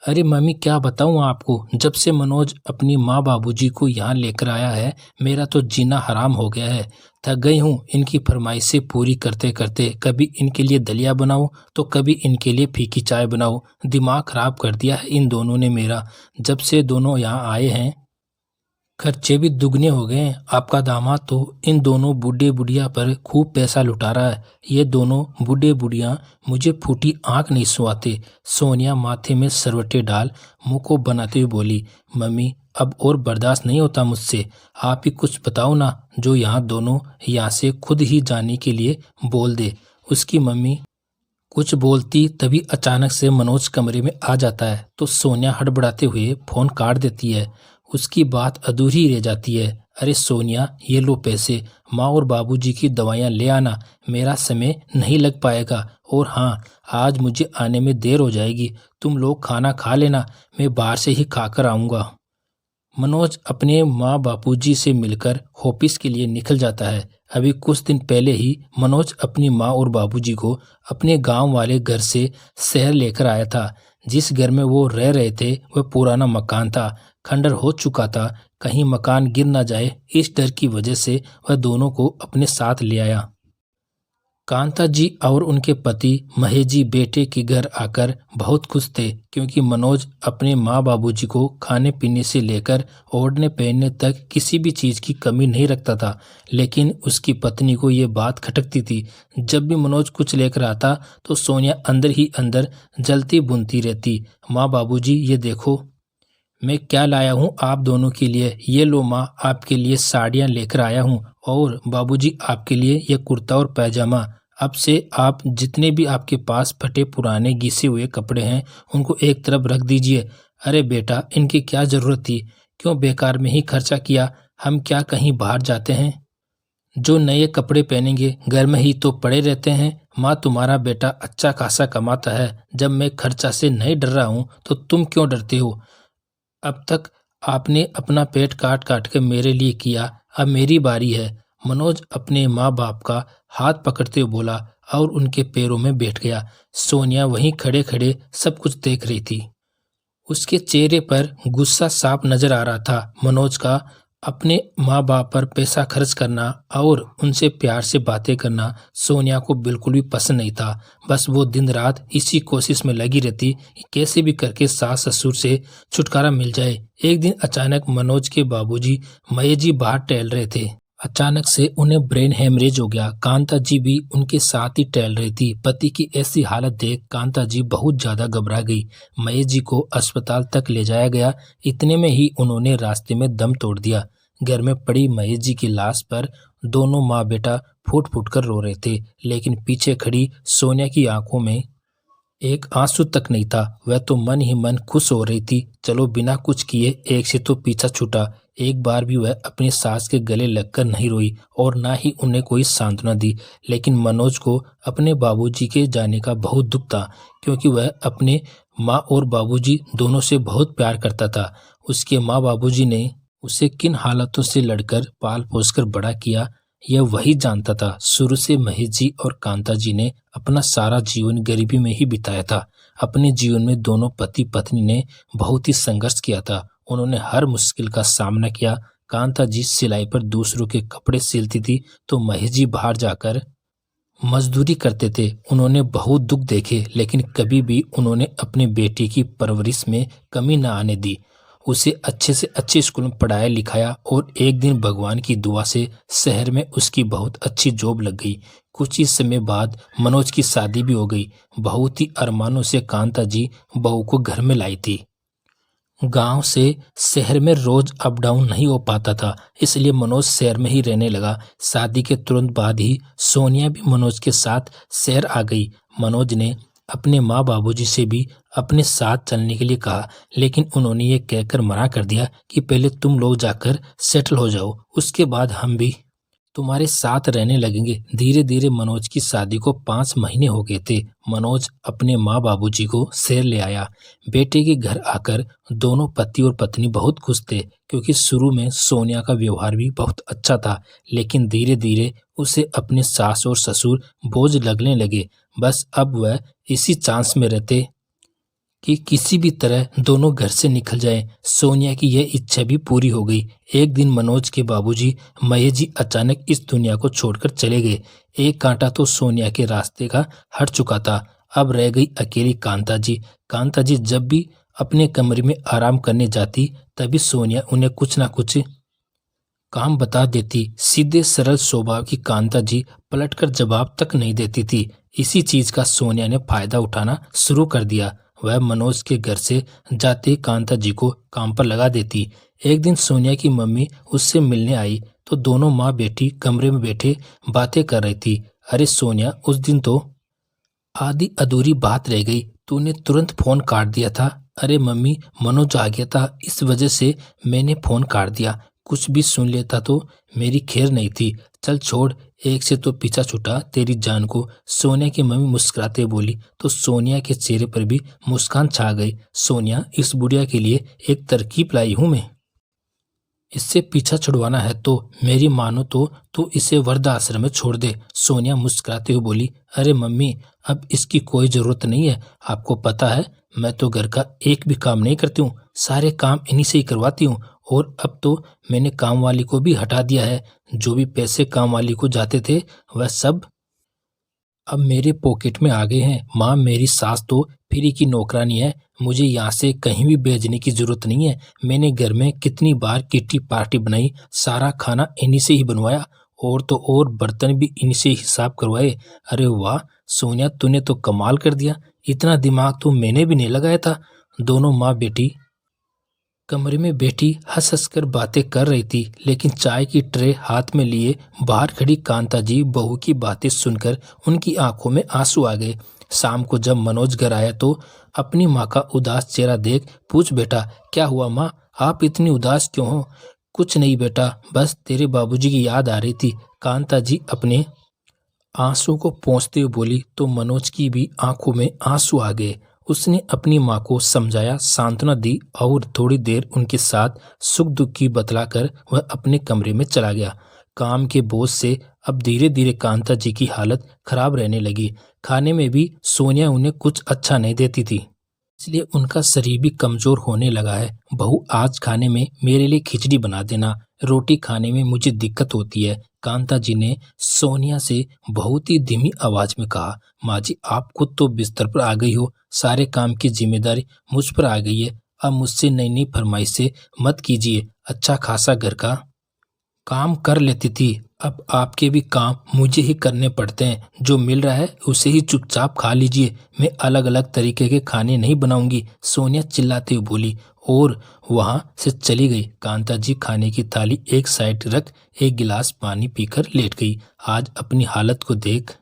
अरे मम्मी क्या बताऊँ आपको, जब से मनोज अपनी माँ बाबूजी को यहाँ लेकर आया है, मेरा तो जीना हराम हो गया है। थक गई हूँ इनकी फरमाइशें पूरी करते करते। कभी इनके लिए दलिया बनाऊँ तो कभी इनके लिए फीकी चाय बनाऊँ। दिमाग खराब कर दिया है इन दोनों ने मेरा। जब से दोनों यहाँ आए हैं खर्चे भी दुगने हो गए हैं। आपका दामाद तो इन दोनों बूढ़े बुढ़िया पर खूब पैसा लुटा रहा है। ये दोनों बूढ़े बुढ़िया मुझे फूटी आंख नहीं सुहाते। सोनिया माथे में सरवटे डाल मुंह को बनाते हुए बोली, मम्मी अब और बर्दाश्त नहीं होता मुझसे। आप ही कुछ बताओ ना, जो यहाँ दोनों यहाँ से खुद ही जाने के लिए बोल दे। उसकी मम्मी कुछ बोलती तभी अचानक से मनोज कमरे में आ जाता है तो सोनिया हड़बड़ाते हुए फोन काट देती है। उसकी बात अधूरी रह जाती है। अरे सोनिया, ये लो पैसे, माँ और बाबूजी की दवाइयाँ ले आना, मेरा समय नहीं लग पाएगा। और हाँ, आज मुझे आने में देर हो जाएगी। तुम लोग खाना खा लेना, मैं बाहर से ही खाकर आऊँगा। मनोज अपने माँ बापूजी से मिलकर ऑफिस के लिए निकल जाता है। अभी कुछ दिन पहले ही मनोज अपनी माँ और बाबूजी को अपने गांव वाले घर से शहर लेकर आया था। जिस घर में वो रह रहे थे वह पुराना मकान था, खंडर हो चुका था। कहीं मकान गिर ना जाए, इस डर की वजह से वह दोनों को अपने साथ ले आया। कांता जी और उनके पति महेश जी बेटे के घर आकर बहुत खुश थे, क्योंकि मनोज अपने माँ बाबूजी को खाने पीने से लेकर ओढ़ने पहनने तक किसी भी चीज़ की कमी नहीं रखता था। लेकिन उसकी पत्नी को ये बात खटकती थी। जब भी मनोज कुछ लेकर आता तो सोनिया अंदर ही अंदर जलती बुनती रहती। माँ बाबूजी ये देखो मैं क्या लाया हूँ आप दोनों के लिए। ये लो माँ, आपके लिए साड़ियाँ लेकर आया हूँ, और बाबूजी आपके लिए ये कुर्ता और पैजामा। अब से आप जितने भी आपके पास फटे पुराने घिसे हुए कपड़े हैं उनको एक तरफ रख दीजिए। अरे बेटा, इनकी क्या ज़रूरत थी, क्यों बेकार में ही खर्चा किया। हम क्या कहीं बाहर जाते हैं? जो नए कपड़े पहनेंगे घर में ही तो पड़े रहते हैं। माँ, तुम्हारा बेटा अच्छा खासा कमाता है। जब मैं खर्चा से नहीं डर रहा हूँ तो तुम क्यों डरते हो? अब तक आपने अपना पेट काट काट के मेरे लिए किया, अब मेरी बारी है। मनोज अपने माँ बाप का हाथ पकड़ते हुए बोला और उनके पैरों में बैठ गया। सोनिया वहीं खड़े खड़े सब कुछ देख रही थी। उसके चेहरे पर गुस्सा साफ नजर आ रहा था। मनोज का अपने माँ बाप पर पैसा खर्च करना और उनसे प्यार से बातें करना सोनिया को बिल्कुल भी पसंद नहीं था। बस वो दिन रात इसी कोशिश में लगी रहती कि कैसे भी करके सास ससुर से छुटकारा मिल जाए। एक दिन अचानक मनोज के बाबूजी महेश जी बाहर टहल रहे थे। अचानक से उन्हें ब्रेन हेमरेज हो गया। कांता जी भी उनके साथ ही टहल रही थी। पति की ऐसी हालत देख कांता जी बहुत ज्यादा घबरा गई। महेश जी को अस्पताल तक ले जाया गया। इतने में ही उन्होंने रास्ते में दम तोड़ दिया। घर में पड़ी महेश जी की लाश पर दोनों माँ बेटा फूट फूट कर रो रहे थे, लेकिन पीछे खड़ी सोनिया की आंखों में एक आंसू तक नहीं था। वह तो मन ही मन खुश हो रही थी। चलो बिना कुछ किए एक से तो पीछा छूटा। एक बार भी वह अपनी सास के गले लगकर नहीं रोई और ना ही उन्हें कोई सांत्वना दी। लेकिन मनोज को अपने बाबूजी के जाने का बहुत दुख था, क्योंकि वह अपने माँ और बाबूजी दोनों से बहुत प्यार करता था। उसके माँ बाबूजी ने उसे किन हालातों से लड़कर पाल पोसकर बड़ा किया, यह वही जानता था। शुरू से महेश जी और कांता जी ने अपना सारा जीवन गरीबी में ही बिताया था। अपने जीवन में दोनों पति पत्नी ने बहुत ही संघर्ष किया था। उन्होंने हर मुश्किल का सामना किया। कांता जी सिलाई पर दूसरों के कपड़े सिलती थी तो महेश जी बाहर जाकर मजदूरी करते थे। उन्होंने बहुत दुख देखे, लेकिन कभी भी उन्होंने अपने बेटे की परवरिश में कमी न आने दी। उसे अच्छे से अच्छे स्कूल में पढ़ाया लिखाया और एक दिन भगवान की दुआ से शहर में उसकी बहुत अच्छी जॉब लग गई। कुछ ही समय बाद मनोज की शादी भी हो गई। बहुत ही अरमानों से कांता जी बहू को घर में लाई थी। गांव से शहर में रोज अप डाउन नहीं हो पाता था, इसलिए मनोज शहर में ही रहने लगा। शादी के तुरंत बाद ही सोनिया भी मनोज के साथ शहर आ गई। मनोज ने अपने माँ बाबूजी से भी अपने साथ चलने के लिए कहा, लेकिन उन्होंने ये कहकर मना कर दिया कि पहले तुम लोग जाकर सेटल हो जाओ, उसके बाद हम भी तुम्हारे साथ रहने लगेंगे। धीरे धीरे मनोज की शादी को 5 महीने हो गए थे। मनोज अपने माँ बाबूजी को शहर ले आया। बेटे के घर आकर दोनों पति और पत्नी बहुत खुश थे, क्योंकि शुरू में सोनिया का व्यवहार भी बहुत अच्छा था, लेकिन धीरे धीरे उसे अपने सास और ससुर बोझ लगने लगे। बस अब वह इसी चांस में रहते कि किसी भी तरह दोनों घर से निकल जाएं। सोनिया की यह इच्छा भी पूरी हो गई। एक दिन मनोज के बाबूजी महेश जी अचानक इस दुनिया को छोड़कर चले गए। एक कांटा तो सोनिया के रास्ते का हट चुका था। अब रह गई अकेली कांता जी। कांता जी जब भी अपने कमरे में आराम करने जाती तभी सोनिया उन्हें कुछ ना कुछ काम बता देती। सीधे सरल स्वभाव की कांता जी पलटकर जवाब तक नहीं देती थी। इसी चीज का सोनिया ने फायदा उठाना शुरू कर दिया। वह मनोज के घर से जाते ही कांता जी को काम पर लगा देती। एक दिन सोनिया की मम्मी उससे मिलने आई तो दोनों माँ बेटी कमरे में बैठे बातें कर रही थी। अरे सोनिया, उस दिन तो आधी अधूरी बात रह गई, तूने तुरंत फोन काट दिया था। अरे मम्मी, मनोज आ गया था, इस वजह से मैंने फोन काट दिया। कुछ भी सुन लेता तो मेरी खैर नहीं थी। चल छोड़, एक से तो पीछा छूटा तेरी जान को। सोनिया की मम्मी मुस्कुराते बोली तो सोनिया के चेहरे पर भी मुस्कान छा गई। सोनिया, इस बुढ़िया के लिए एक तरकीब लाई हूं मैं। इससे पीछा छुड़वाना है तो मेरी मानो तो तू इसे वृद्धाश्रम में छोड़ दे। सोनिया मुस्कुराते हुए बोली। अरे मम्मी, अब इसकी कोई जरूरत नहीं है। आपको पता है मैं तो घर का एक भी काम नहीं करती हूँ, सारे काम इन्हीं से ही करवाती हूँ। और अब तो मैंने काम वाली को भी हटा दिया है। जो भी पैसे काम वाली को जाते थे वह सब अब मेरे पॉकेट में आ गए हैं। माँ, मेरी सास तो फ्री की नौकरानी है, मुझे यहाँ से कहीं भी भेजने की जरूरत नहीं है। मैंने घर में कितनी बार किट्टी पार्टी बनाई, सारा खाना इन्हीं से ही बनवाया और तो और बर्तन भी इन्हीं से ही साफ करवाए। अरे वाह सोनिया, तूने तो कमाल कर दिया, इतना दिमाग तो मैंने भी नहीं लगाया था। दोनों माँ बेटी कमरे में बैठी हंस हंस कर बातें कर रही थी, लेकिन चाय की ट्रे हाथ में लिए बाहर खड़ी कांता जी बहू की बातें सुनकर उनकी आंखों में आंसू आ गए। शाम को जब मनोज घर आया तो अपनी माँ का उदास चेहरा देख पूछ बेटा, क्या हुआ माँ, आप इतनी उदास क्यों हो? कुछ नहीं बेटा, बस तेरे बाबूजी की याद आ रही थी। कांता जी अपने आंसू को पोंछते हुए बोली तो मनोज की भी आंखों में आंसू आ गए। उसने अपनी माँ को समझाया, सांत्वना दी और थोड़ी देर उनके साथ सुख दुख की बतलाकर वह अपने कमरे में चला गया। काम के बोझ से अब धीरे धीरे कांता जी की हालत खराब रहने लगी। खाने में भी सोनिया उन्हें कुछ अच्छा नहीं देती थी, इसलिए उनका शरीर भी कमजोर होने लगा है। बहू, आज खाने में मेरे लिए खिचड़ी बना देना, रोटी खाने में मुझे दिक्कत होती है, कांता जी ने सोनिया से बहुत ही धीमी आवाज में कहा। माँ जी, आप खुद तो बिस्तर पर आ गई हो, सारे काम की जिम्मेदारी मुझ पर आ गई है। अब मुझसे नई नई फरमाइशें मत कीजिए। अच्छा खासा घर का काम कर लेती थी, अब आपके भी काम मुझे ही करने पड़ते हैं। जो मिल रहा है उसे ही चुपचाप खा लीजिए, मैं अलग अलग तरीके के खाने नहीं बनाऊंगी। सोनिया चिल्लाते हुए बोली और वहां से चली गई। कांता जी खाने की थाली एक साइड रख एक गिलास पानी पीकर लेट गई। आज अपनी हालत को देख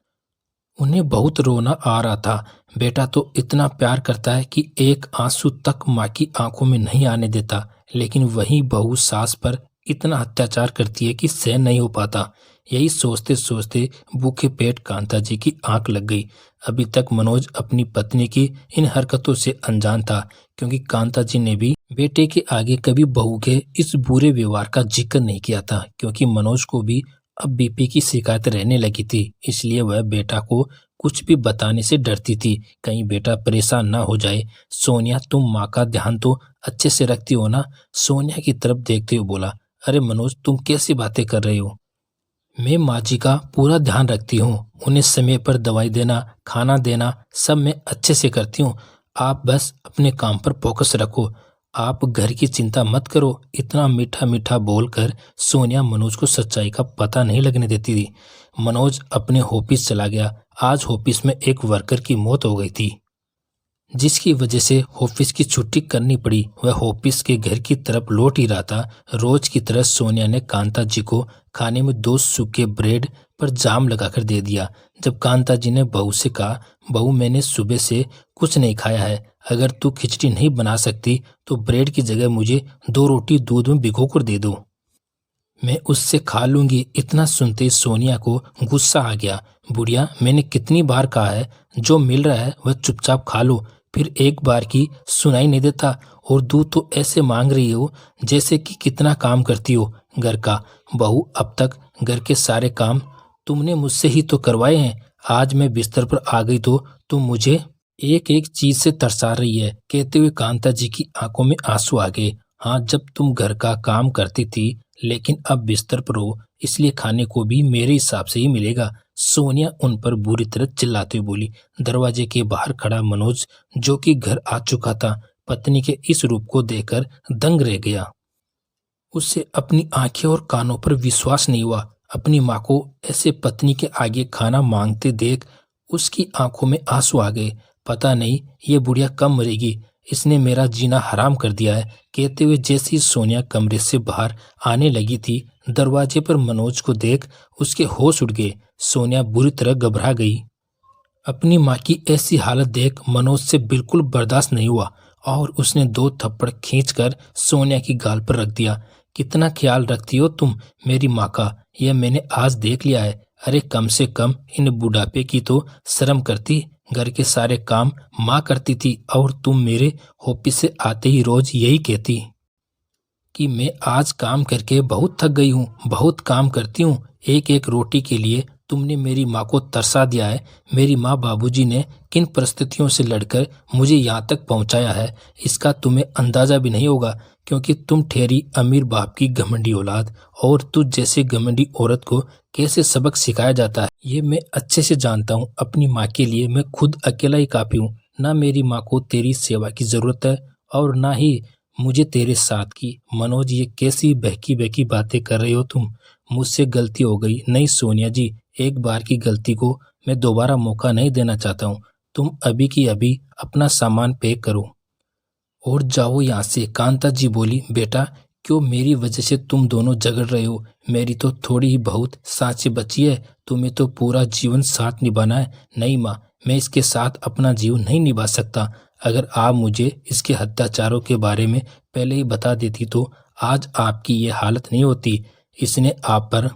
उन्हें बहुत रोना आ रहा था। बेटा तो इतना प्यार करता है कि एक आंसू तक माँ की आंखों में नहीं आने देता, लेकिन वही बहू सास पर इतना अत्याचार करती है कि सहन नहीं हो पाता। यही सोचते सोचते भूखे पेट कांता जी की आंख लग गई। अभी तक मनोज अपनी पत्नी की इन हरकतों से अनजान था, क्योंकि कांता जी ने भी बेटे के आगे कभी बहू के इस बुरे व्यवहार का जिक्र नहीं किया था, क्योंकि मनोज को भी अब बीपी की शिकायत रहने लगी थी। इसलिए वह बेटा को कुछ भी बताने से डरती थी, कहीं बेटा परेशान ना हो जाए। सोनिया, तुम माँ का ध्यान तो अच्छे से रखती हो ना? सोनिया की तरफ देखते हुए बोला। अरे मनोज, तुम कैसी बातें कर रहे हो? मैं माँ जी का पूरा ध्यान रखती हूँ, उन्हें समय पर दवाई देना, खाना देना सब मैं अच्छे से करती हूँ। आप बस अपने काम पर फोकस रखो, आप घर की चिंता मत करो। इतना मीठा मीठा बोलकर सोनिया मनोज को सच्चाई का पता नहीं लगने देती थी। मनोज अपने ऑफिस चला गया। आज ऑफिस में एक वर्कर की मौत हो गई थी, जिसकी वजह से ऑफिस की छुट्टी करनी पड़ी। वह ऑफिस के घर की तरफ लौट ही रहा था। रोज की तरह सोनिया ने कांता जी को खाने में 2 सूखे ब्रेड पर जाम लगाकर दे दिया। जब कांता जी ने बहू से कहा, बहू मैंने सुबह से कुछ नहीं खाया है, अगर तू खिचड़ी नहीं बना सकती तो ब्रेड की जगह मुझे 2 रोटी दूध में भिगोकर दे दो, मैं उससे खा लूंगी। इतना सुनते ही सोनिया को गुस्सा आ गया। बुढ़िया, मैंने कितनी बार कहा है, जो मिल रहा है वह चुपचाप खा लो, फिर एक बार की सुनाई नहीं देता। और दूध तो ऐसे मांग रही हो जैसे कि कितना काम करती हो घर का। बहू, अब तक घर के सारे काम तुमने मुझसे ही तो करवाए हैं, आज मैं बिस्तर पर आ गई तो तुम मुझे एक एक चीज से तरसा रही है, कहते हुए कांता जी की आंखों में आंसू आ गए। हाँ, जब तुम घर का काम करती थी, लेकिन अब बिस्तर पर हो, इसलिए खाने को भी मेरे हिसाब से ही मिलेगा। सोनिया उन पर बुरी तरह चिल्लाते हुए बोली। दरवाजे के बाहर खड़ा मनोज, जो कि घर आ चुका था, पत्नी के इस रूप को देखकर दंग रह गया। उसे अपनी आंखें और कानों पर विश्वास नहीं हुआ। अपनी माँ को ऐसे पत्नी के आगे खाना मांगते देख उसकी आंखों में आंसू आ गए। पता नहीं ये बुढ़िया कब मरेगी, इसने मेरा जीना हराम कर दिया है, कहते हुए जैसे ही सोनिया कमरे से बाहर आने लगी थी, दरवाजे पर मनोज को देख उसके होश उड़ गए। सोनिया बुरी तरह घबरा गई। अपनी माँ की ऐसी हालत देख मनोज से बिल्कुल बर्दाश्त नहीं हुआ और उसने 2 थप्पड़ खींचकर सोनिया की गाल पर रख दिया। कितना ख्याल रखती हो तुम मेरी माँ का, यह मैंने आज देख लिया है। अरे कम से कम इन बुढ़ापे की तो शर्म करती। घर के सारे काम माँ करती थी और तुम मेरे ऑफिस से आते ही रोज यही कहती कि मैं आज काम करके बहुत थक गई हूँ, बहुत काम करती हूँ। एक एक रोटी के लिए तुमने मेरी माँ को तरसा दिया है। मेरी माँ बाबूजी ने किन परिस्थितियों से लड़कर मुझे यहाँ तक पहुँचाया है, इसका तुम्हें अंदाजा भी नहीं होगा, क्योंकि तुम ठहरी अमीर बाप की घमंडी औलाद, और तुझ जैसे घमंडी औरत को कैसे सबक सिखाया जाता है ये मैं अच्छे से जानता हूँ। अपनी माँ के लिए मैं खुद अकेला ही काफ़ी हूँ। ना मेरी माँ को तेरी सेवा की ज़रूरत है और ना ही मुझे तेरे साथ की। मनोज, ये कैसी बहकी बहकी बातें कर रहे हो तुम? मुझसे गलती हो गई। नहीं सोनिया जी, एक बार की गलती को मैं दोबारा मौका नहीं देना चाहता हूँ। तुम अभी की अभी अपना सामान पैक करो और जाओ यहाँ से। कांता जी बोली, बेटा क्यों मेरी वजह से तुम दोनों झगड़ रहे हो? मेरी तो थोड़ी ही बहुत सांसें बची है, तुम्हें तो पूरा जीवन साथ निभाना है। नहीं माँ, मैं इसके साथ अपना जीवन नहीं निभा सकता। अगर आप मुझे इसके अत्याचारों के बारे में पहले ही बता देती तो आज आपकी ये हालत नहीं होती। इसने आप पर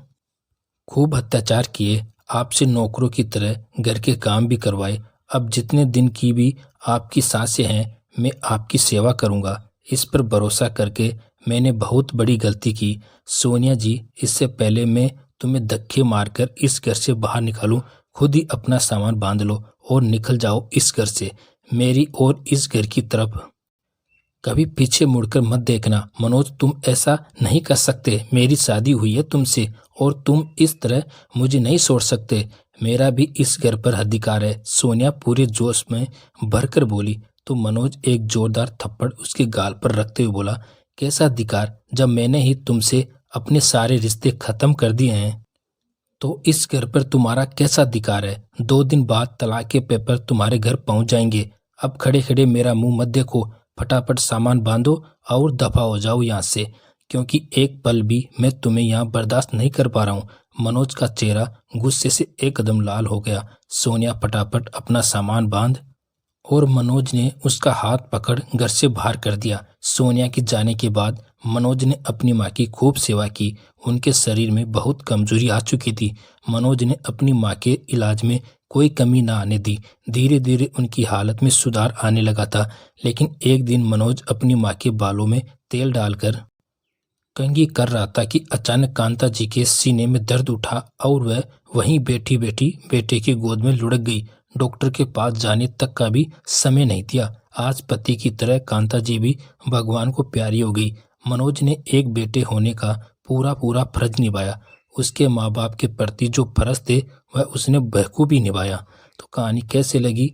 खूब अत्याचार किए, आपसे नौकरों की तरह घर के काम भी करवाए। अब जितने दिन की भी आपकी सांसें हैं, मैं आपकी सेवा करूंगा। इस पर भरोसा करके मैंने बहुत बड़ी गलती की। सोनिया जी, इससे पहले मैं तुम्हें धक्के मारकर इस घर से बाहर निकालूं, खुद ही अपना सामान बांध लो और निकल जाओ इस घर से। मेरी और इस घर की तरफ कभी पीछे मुड़कर मत देखना। मनोज, तुम ऐसा नहीं कर सकते। मेरी शादी हुई है तुमसे और तुम इस तरह मुझे नहीं छोड़ सकते। मेरा भी इस घर पर अधिकार है। सोनिया पूरे जोश में भरकर बोली तो मनोज एक जोरदार थप्पड़ उसके गाल पर रखते हुए बोला, कैसा अधिकार? जब मैंने ही तुमसे अपने सारे रिश्ते खत्म कर दिए हैं तो इस घर पर तुम्हारा कैसा अधिकार है? 2 दिन बाद तलाक के पेपर तुम्हारे घर पहुंच जाएंगे। अब खड़े खड़े मेरा मुंह मत देखो, फटाफट सामान बांधो और दफा हो जाओ यहाँ से, क्योंकि एक पल भी मैं तुम्हें यहाँ बर्दाश्त नहीं कर पा रहा हूँ। मनोज का चेहरा गुस्से से एक कदम लाल हो गया। सोनिया फटाफट अपना सामान बांध और मनोज ने उसका हाथ पकड़ घर से बाहर कर दिया। सोनिया के जाने के बाद मनोज ने अपनी माँ की खूब सेवा की। उनके शरीर में बहुत कमजोरी आ चुकी थी। मनोज ने अपनी माँ के इलाज में कोई कमी ना आने दी। धीरे धीरे उनकी हालत में सुधार आने लगा था। लेकिन एक दिन मनोज अपनी माँ के बालों में तेल डालकर कंघी कर रहा था कि अचानक कांता जी के सीने में दर्द उठा और वह वहीं बैठी बैठी बेटे की गोद में लुढ़क गई। डॉक्टर के पास जाने तक का भी समय नहीं दिया। आज पति की तरह कांता जी भी भगवान को प्यारी हो गई। मनोज ने एक बेटे होने का पूरा पूरा फर्ज निभाया। उसके माँ बाप के प्रति जो फर्ज थे वह उसने बखूबी निभाया। तो कहानी कैसे लगी